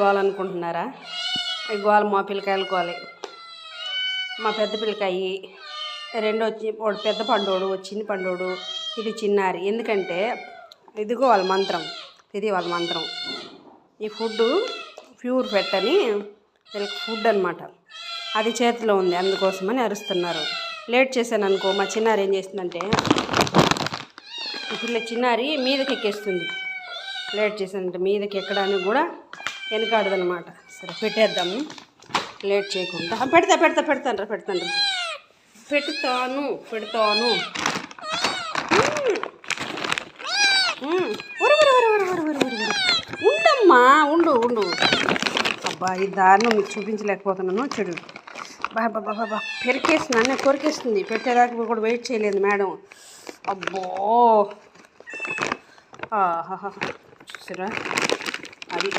గోల అనుకుంటున్నారా? ఈ గోల మా పిల్లకాయల గోలే. మా పెద్ద పిల్లకాయి ఒకడు పెద్ద పండోడు, చిన్న పండోడు, ఇది చిన్నారి. ఎందుకంటే ఇదిగో వాళ్ళ మంత్రం, ఇది వాళ్ళ మంత్రం. ఈ ఫుడ్ ప్యూర్ పెట్టని వీళ్ళకి ఫుడ్ అనమాట. అది చేతిలో ఉంది, అందుకోసమని అరుస్తున్నారు. లేట్ చేశాను అనుకో, మా చిన్నారి ఏం చేస్తుందంటే పిల్ల చిన్నారి మీదకి ఎక్కేస్తుంది. లేట్ చేశానంటే మీదకి ఎక్కడానికి కూడా వెనకాడదనమాట. సరే పెట్టేద్దాము, లేట్ చేయకుండా. పెడతాను ఉండమ్మా, ఉండు. అబ్బా, ఈ దారిలో మీకు చూపించలేకపోతున్నాను. చెడు బాబా పెరికేస్తుంది, కొరికేస్తుంది. పెట్టేదాకా కూడా వెయిట్ చేయలేదు మేడం. అబ్బో, చూసారా అది.